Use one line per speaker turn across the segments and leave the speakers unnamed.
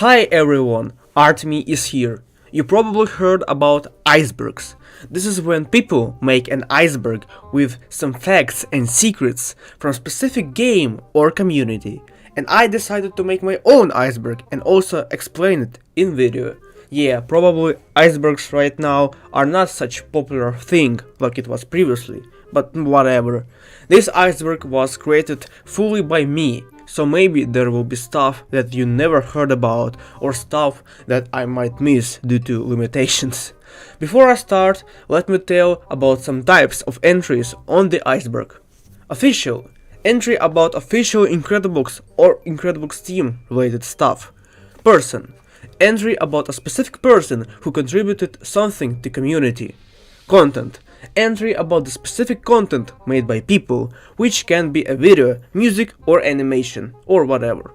Hi everyone, Artemy is here. You probably heard about icebergs. This is when people make an iceberg with some facts and secrets from a specific game or community. And I decided to make my own iceberg and also explain it in video. Yeah, probably icebergs right now are not such popular thing like it was previously, but whatever. This iceberg was created fully by me, so maybe there will be stuff that you never heard about or stuff that I might miss due to limitations. Before I start, let me tell about some types of entries on the iceberg. Official. Entry about official Incredibox or Incredibox team related stuff. Person. Entry about a specific person who contributed something to community. Content. Entry about the specific content made by people, which can be a video, music or animation, or whatever.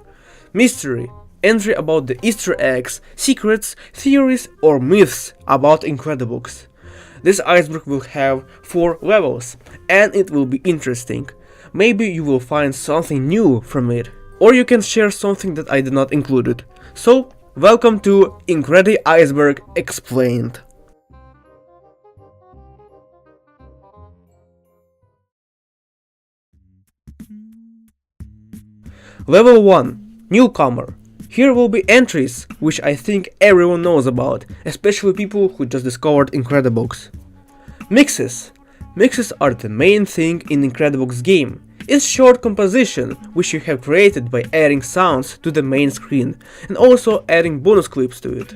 Mystery. Entry about the Easter eggs, secrets, theories or myths about Incredibox. This iceberg will have 4 levels, and it will be interesting. Maybe you will find something new from it, or you can share something that I did not include it. So, welcome to Incredibox Iceberg Explained. Level 1. Newcomer. Here will be entries which I think everyone knows about, especially people who just discovered Incredibox. Mixes. Mixes are the main thing in Incredibox game. It's short composition which you have created by adding sounds to the main screen and also adding bonus clips to it.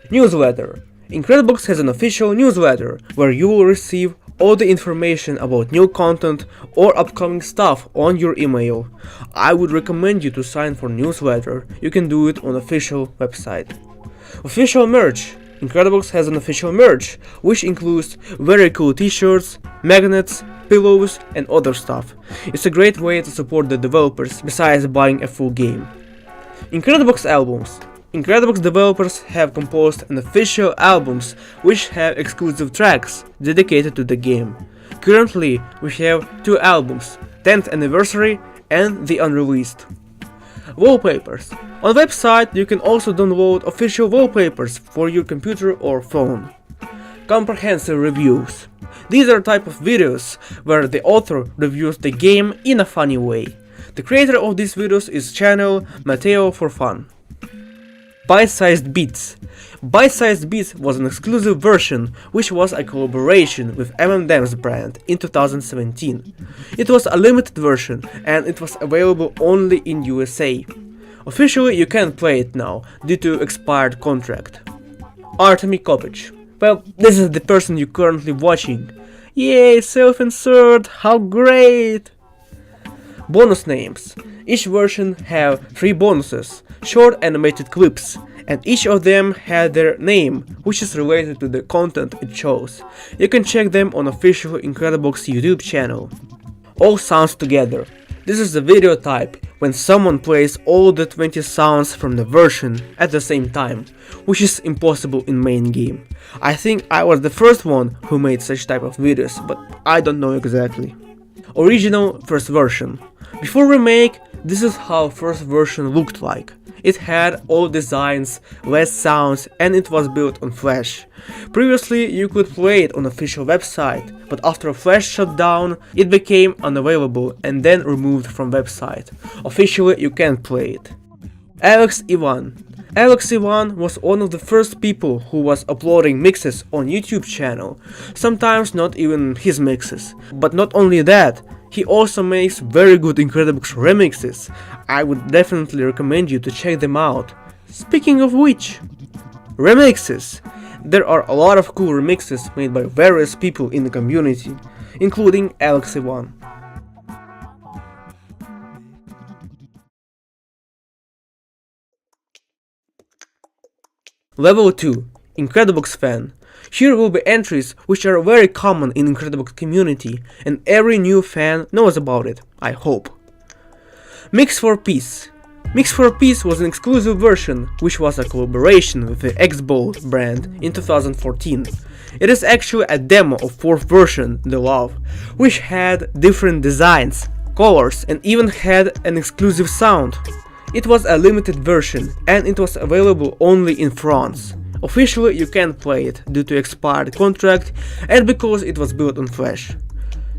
Newsletter. Incredibox has an official newsletter where you will receive all the information about new content or upcoming stuff on your email. I would recommend you to sign for newsletter. You can do it on official website. Official merch. Incredibox has an official merch, which includes very cool t-shirts, magnets, pillows and other stuff. It's a great way to support the developers besides buying a full game. Incredibox albums. Incredibox developers have composed an official albums which have exclusive tracks dedicated to the game. Currently we have 2 albums, 10th Anniversary and The Unreleased. Wallpapers. On the website you can also download official wallpapers for your computer or phone. Comprehensive reviews. These are type of videos where the author reviews the game in a funny way. The creator of these videos is channel Mateo for Fun. Bite-sized Beats. Bite-sized Beats was an exclusive version which was a collaboration with M&M's brand in 2017. It was a limited version and it was available only in USA. Officially you can't play it now due to expired contract. Artemy Kopich. Well, this is the person you're currently watching. Yay, self-insert, how great! Bonus names. Each version have 3 bonuses, short animated clips, and each of them had their name, which is related to the content it shows. You can check them on official Incredibox YouTube channel. All sounds together. This is the video type when someone plays all the 20 sounds from the version at the same time, which is impossible in main game. I think I was the first one who made such type of videos, but I don't know exactly. Original first version. Before remake, this is how first version looked like. It had all designs, less sounds and it was built on Flash. Previously you could play it on official website, but after Flash shut down, it became unavailable and then removed from website. Officially you can't play it. Alex Ivan. Alex Ivan was one of the first people who was uploading mixes on YouTube channel, sometimes not even his mixes. But not only that, he also makes very good Incredibox remixes. I would definitely recommend you to check them out. Speaking of which, remixes. There are a lot of cool remixes made by various people in the community, including Alex Ivan. Level 2. Incredibox Fan. Here will be entries which are very common in Incredibox community and every new fan knows about it, I hope. Mix for Peace. Mix for Peace was an exclusive version which was a collaboration with the X-Ball brand in 2014. It is actually a demo of 4th version, The Love, which had different designs, colors and even had an exclusive sound. It was a limited version and it was available only in France. Officially you can't play it due to expired contract and because it was built on Flash.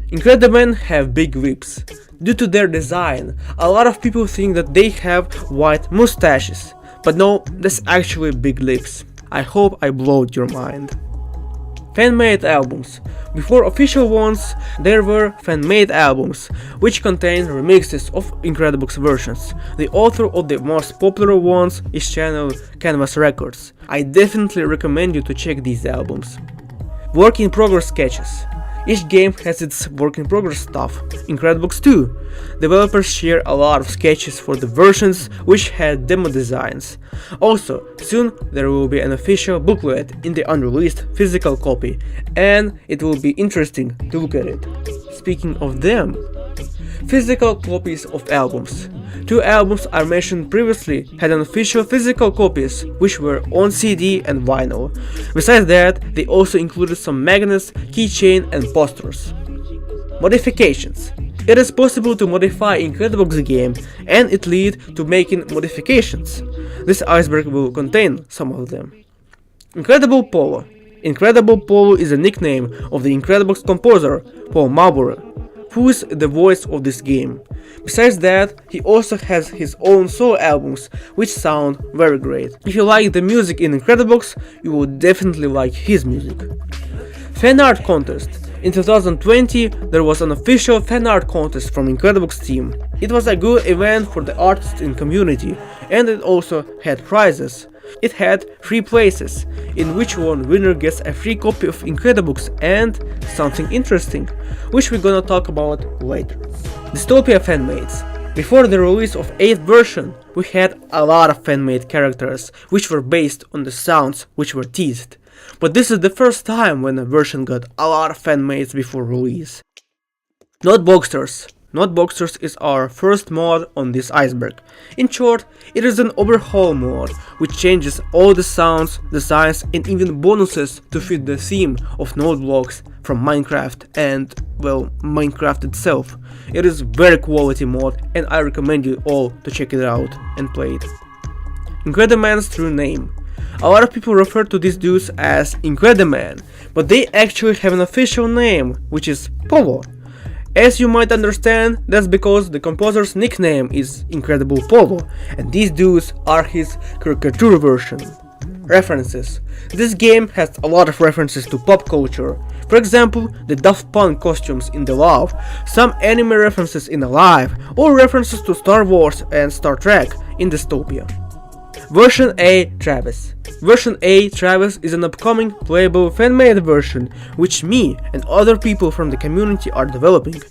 Incredimen have big lips. Due to their design, a lot of people think that they have white mustaches, but no, that's actually big lips. I hope I blowed your mind. Fan-made albums. Before official ones, there were fan-made albums, which contain remixes of Incredibox versions. The author of the most popular ones is channel Canvas Records. I definitely recommend you to check these albums. Work in progress sketches. Each game has its work in progress stuff. Incredibox 2. Developers share a lot of sketches for the versions which had demo designs. Also, soon there will be an official booklet in the unreleased physical copy, and it will be interesting to look at it. Speaking of them, physical copies of albums. 2 albums I mentioned previously had an official physical copies, which were on CD and vinyl. Besides that, they also included some magnets, keychain and posters. Modifications. It is possible to modify Incredibox game and it lead to making modifications. This iceberg will contain some of them. Incredible Polo. Incredible Polo is a nickname of the Incredibox composer, Paul Marbury, who is the voice of this game. Besides that, he also has his own solo albums, which sound very great. If you like the music in Incredibox, you will definitely like his music. Fan art contest. In 2020, there was an official fan art contest from Incredibox team. It was a good event for the artists in community, and it also had prizes. It had 3 places, in which one winner gets a free copy of Incredibox and something interesting, which we're gonna talk about later. Dystopia fanmates. Before the release of 8th version, we had a lot of fan-made characters, which were based on the sounds which were teased. But this is the first time when a version got a lot of fan-mates before release. Not Boxers. Not Boxers is our first mod on this iceberg. In short, it is an overhaul mod, which changes all the sounds, designs and even bonuses to fit the theme of node blocks from Minecraft and, well, Minecraft itself. It is very quality mod and I recommend you all to check it out and play it. Incrediman's true name. A lot of people refer to these dudes as Incrediman, but they actually have an official name, which is Polo. As you might understand, that's because the composer's nickname is Incredible Polo, and these dudes are his caricature version. References. This game has a lot of references to pop culture. For example, the Daft Punk costumes in The Love, some anime references in Alive, or references to Star Wars and Star Trek in Dystopia. Version A Travis. Version A Travis is an upcoming playable fan-made version, which me and other people from the community are developing.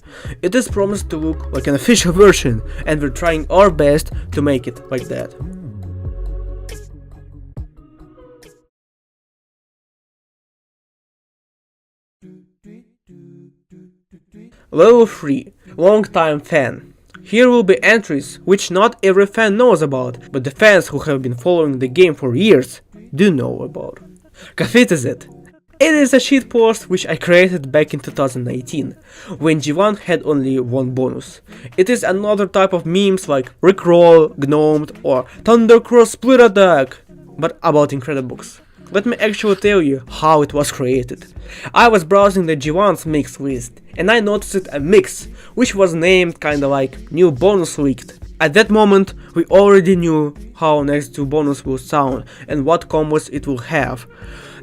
It is promised to look like an official version, and we're trying our best to make it like that. Level 3. Long-time fan. Here will be entries which not every fan knows about, but the fans who have been following the game for years do know about. Cafetizet. It is a shitpost which I created back in 2018, when G1 had only 1 bonus. It is another type of memes like Rickroll, Gnomed or Thundercross Split Attack, but about Incredibox. Let me actually tell you how it was created. I was browsing the G1's mix list, and I noticed a mix, which was named kinda like New Bonus Leaked. At that moment, we already knew how next 2 bonus will sound and what combos it will have.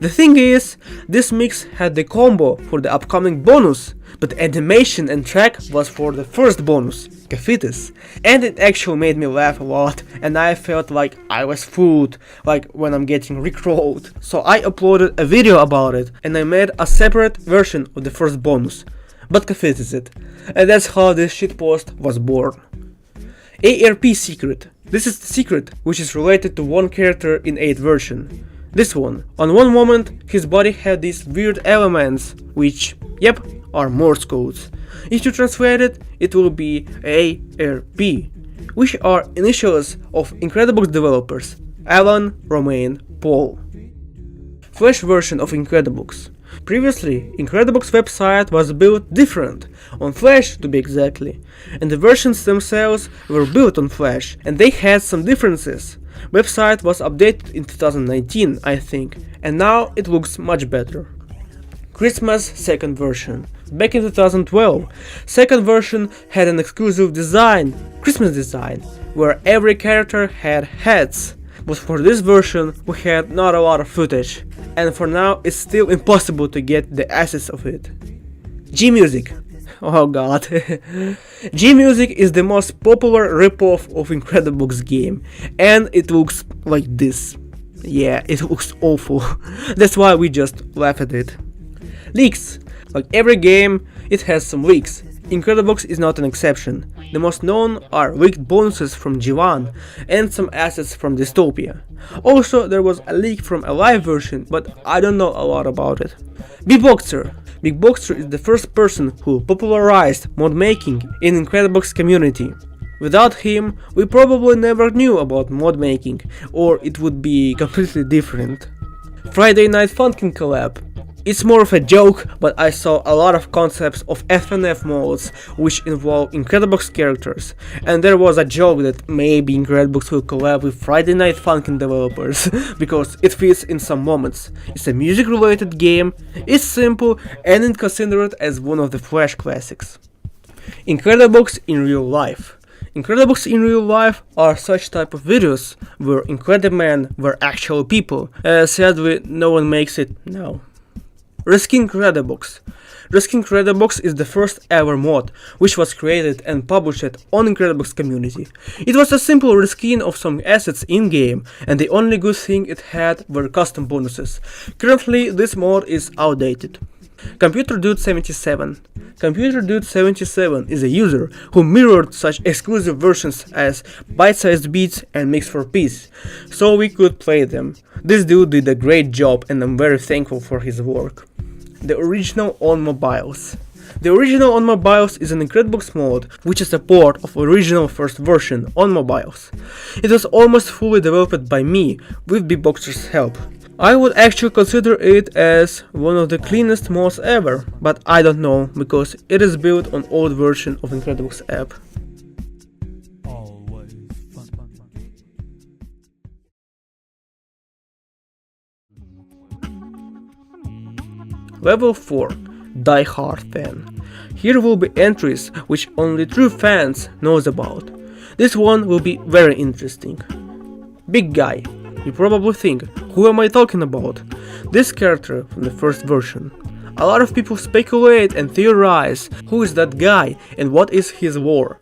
The thing is, this mix had the combo for the upcoming bonus, but animation and track was for the first bonus, Cafetis, and it actually made me laugh a lot, and I felt like I was fooled, like when I'm getting rickrolled. So I uploaded a video about it, and I made a separate version of the first bonus, but Cafetis it, and that's how this shitpost was born. ARP secret. This is the secret which is related to one character in 8th version. This one. On one moment, his body had these weird elements, which, yep, are Morse codes. If you translate it, it will be ARP, which are initials of Incredibox developers, Alan, Romain, Paul. Flash version of Incredibox. Previously, Incredibox website was built different, on Flash to be exactly, and the versions themselves were built on Flash, and they had some differences. Website was updated in 2019, I think, and now it looks much better. Christmas second version. Back in 2012, second version had an exclusive design, Christmas design, where every character had hats. But for this version we had not a lot of footage, and for now it's still impossible to get the assets of it. G-Music. Oh god. G-Music is the most popular ripoff of Incredibox game, and it looks like this. Yeah, it looks awful. That's why we just laugh at it. Leaks. Like every game, it has some leaks. Incredibox is not an exception. The most known are leaked bonuses from G1 and some assets from Dystopia. Also, there was a leak from a live version, but I don't know a lot about it. Bigboxer. Bigboxer is the first person who popularized mod making in Incredibox community. Without him, we probably never knew about mod making, or it would be completely different. Friday Night Funkin' collab. It's more of a joke, but I saw a lot of concepts of FNF modes which involve Incredibox characters, and there was a joke that maybe Incredibox will collab with Friday Night Funkin' developers, because it fits in some moments. It's a music related game, it's simple, and it's considered as one of the Flash classics. Incredibox in real life. Incredibox in real life are such type of videos where Incredimen were actual people. Sadly, no one makes it now. Reskin Incredibox. Reskin Incredibox is the first ever mod which was created and published on Incredibox community. It was a simple reskin of some assets in-game, and the only good thing it had were custom bonuses. Currently this mod is outdated. Computer Dude 77. Computer Dude 77 is a user who mirrored such exclusive versions as Bite-Sized Beats and Mix for Peace, so we could play them. This dude did a great job and I'm very thankful for his work. The original on mobiles. The original on mobiles is an Incredibox mod, which is a port of original first version on mobiles. It was almost fully developed by me, with Bigboxer's help. I would actually consider it as one of the cleanest mods ever, but I don't know, because it is built on old version of Incredibox app. Level 4. Diehard Fan. Here will be entries which only true fans knows about. This one will be very interesting. Big guy. You probably think, who am I talking about? This character from the first version. A lot of people speculate and theorize who is that guy and what is his lore.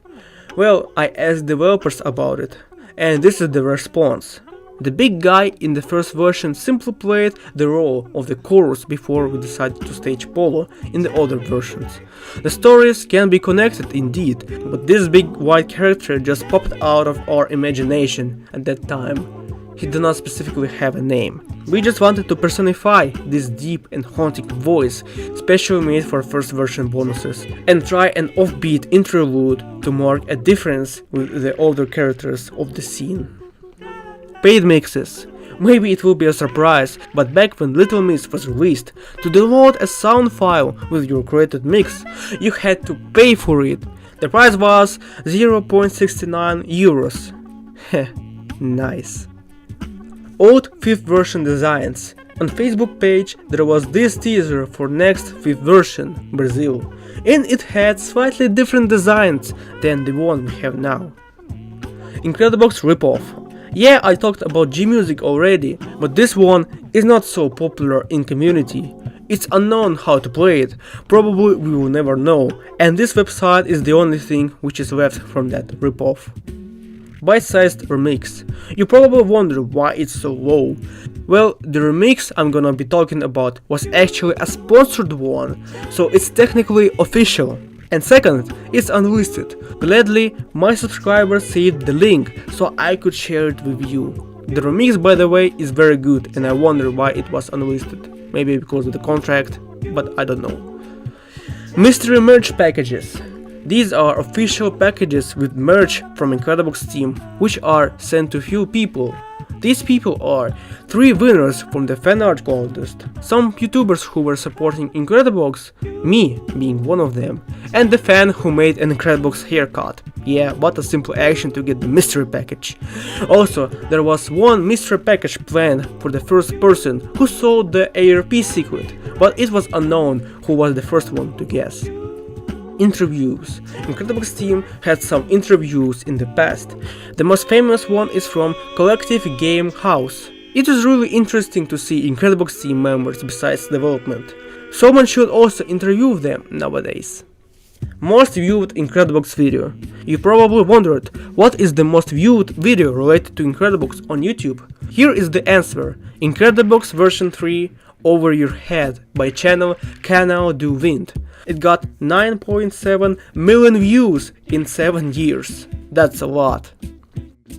Well, I asked developers about it, and this is the response. The big guy in the first version simply played the role of the chorus before we decided to stage Polo in the other versions. The stories can be connected indeed, but this big white character just popped out of our imagination at that time. He did not specifically have a name. We just wanted to personify this deep and haunting voice, specially made for first version bonuses, and try an offbeat interlude to mark a difference with the older characters of the scene. Paid mixes. Maybe it will be a surprise, but back when Little Miss was released, to download a sound file with your created mix, you had to pay for it. The price was 0.69 euros. Heh, nice. Old 5th version designs. On Facebook page there was this teaser for next 5th version, Brazil, and it had slightly different designs than the one we have now. Incredibox ripoff. Yeah, I talked about G-Music already, but this one is not so popular in community. It's unknown how to play it, probably we will never know, and this website is the only thing which is left from that ripoff. Bite-sized remix. You probably wonder why it's so low. Well, the remix I'm gonna be talking about was actually a sponsored one, so it's technically official. And second, it's unlisted. Gladly, my subscribers saved the link, so I could share it with you. The remix, by the way, is very good, and I wonder why it was unlisted. Maybe because of the contract, but I don't know. Mystery merch packages. These are official packages with merch from Incredibox team, which are sent to few people. These people are 3 winners from the fan art contest, some YouTubers who were supporting Incredibox, me being one of them, and the fan who made an Incredibox haircut. Yeah, what a simple action to get the mystery package. Also, there was one mystery package planned for the first person who solved the ARP secret, but it was unknown who was the first one to guess. Interviews. Incredibox team had some interviews in the past. The most famous one is from Collective Game House. It is really interesting to see Incredibox team members besides development. Someone should also interview them nowadays. Most viewed Incredibox video. You probably wondered, what is the most viewed video related to Incredibox on YouTube? Here is the answer. Incredibox version 3 Over Your Head by channel Canal du Wind. It got 9.7 million views in 7 years. That's a lot.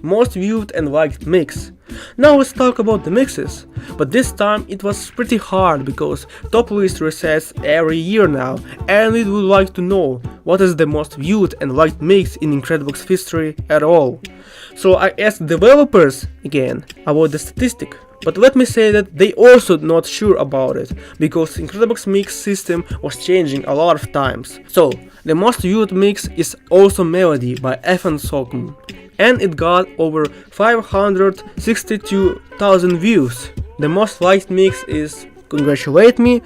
Most viewed and liked mix. Now let's talk about the mixes. But this time it was pretty hard because top list resets every year now, and we would like to know what is the most viewed and liked mix in Incredibox history at all. So I asked developers again about the statistic. But let me say that they also not sure about it, because Incredibox mix system was changing a lot of times. So, the most viewed mix is Also Melody by Ethan Sokm, and it got over 562,000 views. The most liked mix is Congratulate Me,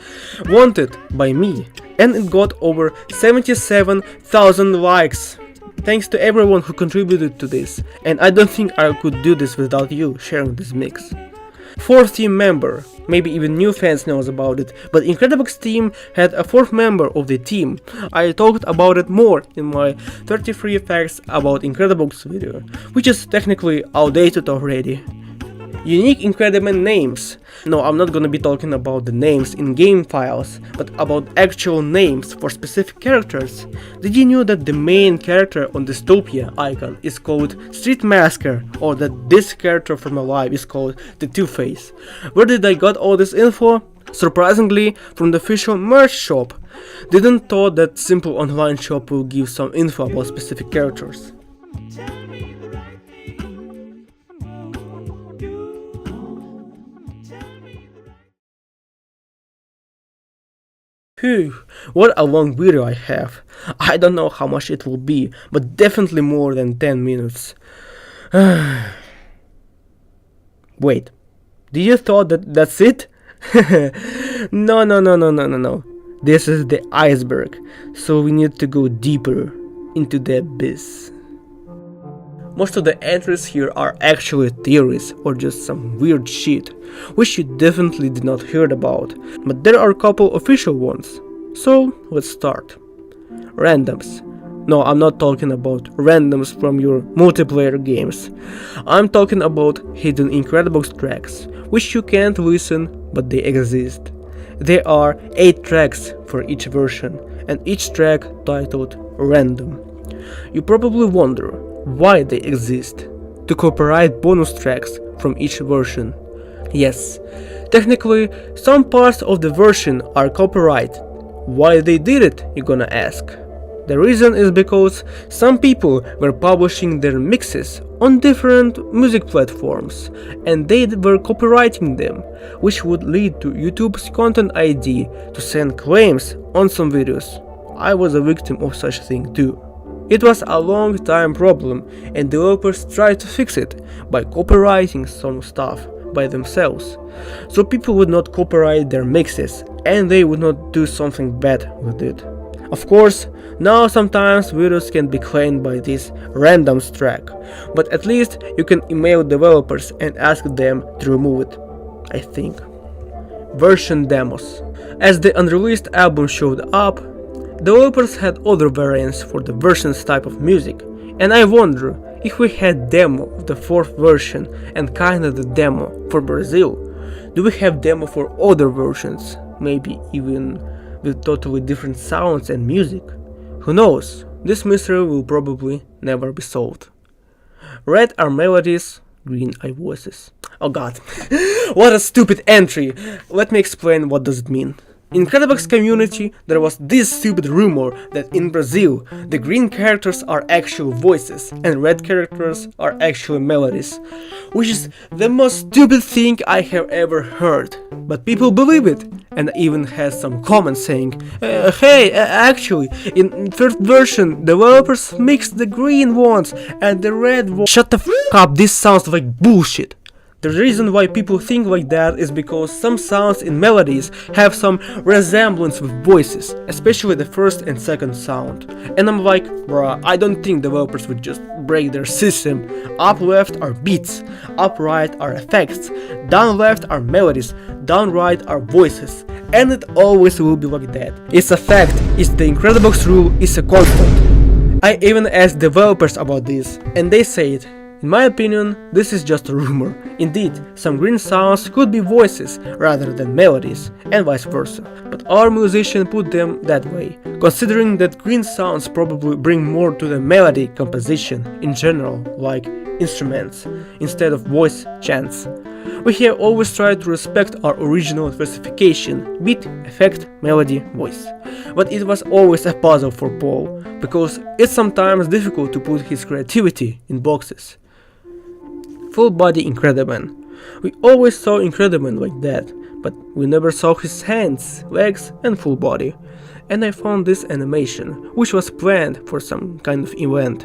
Wanted by me, and it got over 77,000 likes. Thanks to everyone who contributed to this, and I don't think I could do this without you sharing this mix. 4th team member, maybe even new fans knows about it, but Incredibox team had a 4th member of the team. I talked about it more in my 33 facts about Incredibox video, which is technically outdated already. Unique Incrediman names. No, I'm not gonna be talking about the names in game files, but about actual names for specific characters. Did you know that the main character on Dystopia icon is called Street Masker, or that this character from Alive is called the Two-Face? Where did I got all this info? Surprisingly, from the official merch shop. Didn't thought that simple online shop will give some info about specific characters. Phew, what a long video I have. I don't know how much it will be, but definitely more than 10 minutes. Wait, did you thought that that's it? No. This is the iceberg, so we need to go deeper into the abyss. Most of the entries here are actually theories or just some weird shit, which you definitely did not hear about, but there are a couple official ones. So let's start. Randoms. No, I'm not talking about randoms from your multiplayer games. I'm talking about hidden Incredibox tracks, which you can't listen, but they exist. There are 8 tracks for each version, and each track titled Random. You probably wonder why they exist. To copyright bonus tracks from each version. Yes, technically some parts of the version are copyrighted. Why they did it, you're gonna ask. The reason is because some people were publishing their mixes on different music platforms, and they were copyrighting them, which would lead to YouTube's Content ID to send claims on some videos. I was a victim of such a thing too. It was a long time problem, and developers tried to fix it by copyrighting some stuff by themselves, so people would not copyright their mixes and they would not do something bad with it. Of course, now sometimes videos can be claimed by this randoms track, but at least you can email developers and ask them to remove it, I think. Version demos. As the unreleased album showed up, developers had other variants for the versions type of music, and I wonder if we had demo of the 4th version and kinda the demo for Brazil. Do we have demo for other versions, maybe even with totally different sounds and music? Who knows, this mystery will probably never be solved. Red are melodies, green are voices. Oh god, what a stupid entry! Let me explain what does it mean. In Incredibox community, there was this stupid rumor that in Brazil, the green characters are actual voices and red characters are actual melodies, which is the most stupid thing I have ever heard. But people believe it, and I even had some comments saying, hey, actually, in third version, developers mixed the green ones and the red ones. Shut the f up, this sounds like bullshit. The reason why people think like that is because some sounds in melodies have some resemblance with voices, especially the first and second sound. And I'm like, bruh, I don't think developers would just break their system. Up left are beats, up right are effects, down left are melodies, down right are voices. And it always will be like that. It's a fact, it's the Incredibox rule, it's a constant. I even asked developers about this, and they said, in my opinion, this is just a rumor. Indeed, some green sounds could be voices rather than melodies, and vice versa. But our musician put them that way, considering that green sounds probably bring more to the melody composition in general, like instruments, instead of voice chants. We have always tried to respect our original specification, beat, effect, melody, voice. But it was always a puzzle for Paul, because it's sometimes difficult to put his creativity in boxes. Full body Incrediman. We always saw Incrediman like that, but we never saw his hands, legs and full body. And I found this animation, which was planned for some kind of event.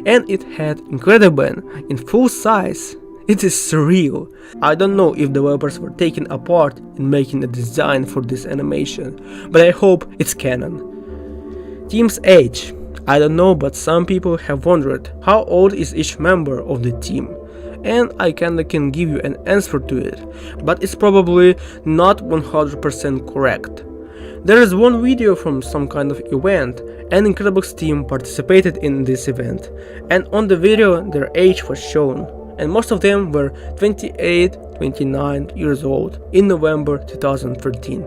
And it had Incrediman in full size. It is surreal. I don't know if developers were taken apart in making a design for this animation, but I hope it's canon. Team's age. I don't know, but some people have wondered how old is each member of the team. And I kinda can give you an answer to it, but it's probably not 100% correct. There is one video from some kind of event, and Incredibox team participated in this event, and on the video their age was shown, and most of them were 28, 29 years old in November 2013.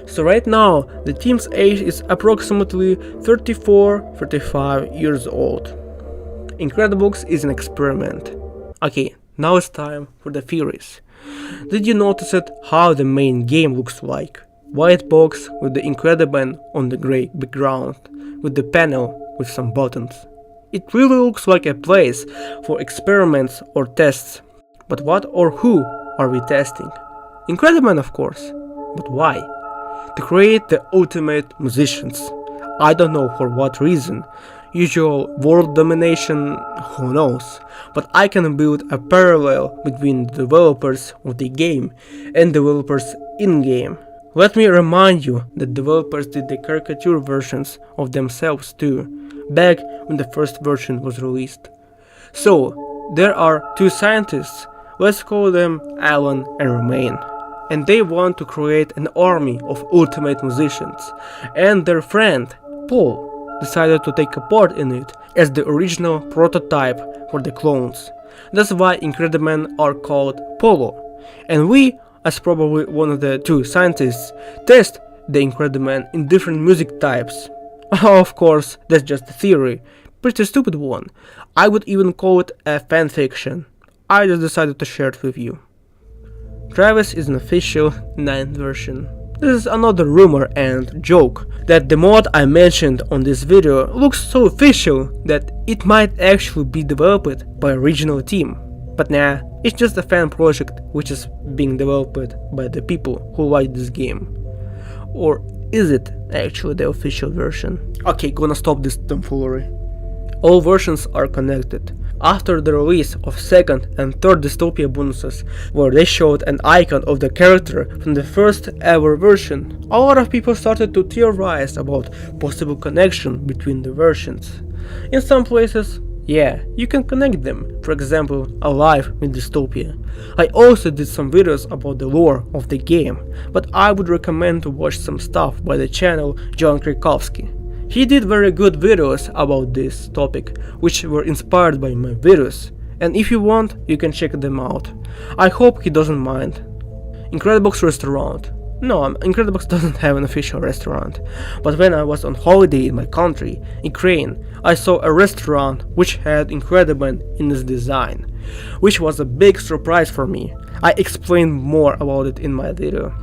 So right now the team's age is approximately 34-35 years old. Incredibox is an experiment. Okay, now it's time for the theories. Did you notice it how the main game looks like? White box with the Incrediman on the grey background, with the panel with some buttons. It really looks like a place for experiments or tests. But what or who are we testing? Incrediman, of course. But why? To create the ultimate musicians. I don't know for what reason. Usual world domination, who knows, but I can build a parallel between the developers of the game and developers in-game. Let me remind you that developers did the caricature versions of themselves too, back when the first version was released. So, there are two scientists, let's call them Alan and Romain, and they want to create an army of ultimate musicians, and their friend, Paul, decided to take a part in it as the original prototype for the clones. That's why Incredimen are called Polo, and we, as probably one of the two scientists, test the Incredimen in different music types. Of course, that's just a theory, pretty stupid one. I would even call it a fanfiction. I just decided to share it with you. Travis is an official 9th version. This is another rumor and joke, that the mod I mentioned on this video looks so official that it might actually be developed by original team. But nah, it's just a fan project which is being developed by the people who like this game. Or is it actually the official version? Okay, gonna stop this tomfoolery. All versions are connected. After the release of second and third Dystopia bonuses, where they showed an icon of the character from the first ever version, a lot of people started to theorize about possible connection between the versions. In some places, yeah, you can connect them, for example, Alive with Dystopia. I also did some videos about the lore of the game, but I would recommend to watch some stuff by the channel John Krikowski. He did very good videos about this topic, which were inspired by my videos, and if you want, you can check them out. I hope he doesn't mind. Incredibox restaurant. No, Incredibox doesn't have an official restaurant, but when I was on holiday in my country, Ukraine, I saw a restaurant which had Incrediman in its design, which was a big surprise for me. I explained more about it in my video.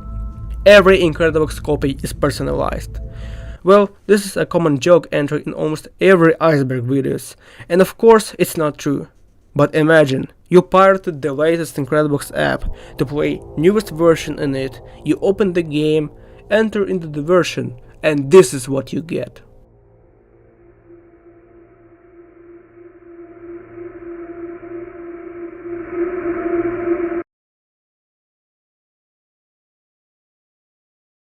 every Incredibox copy is personalized. Well, this is a common joke entry in almost every Iceberg videos, and of course it's not true. But imagine, you pirated the latest Incredibox app to play newest version in it, you open the game, enter into the version, and this is what you get.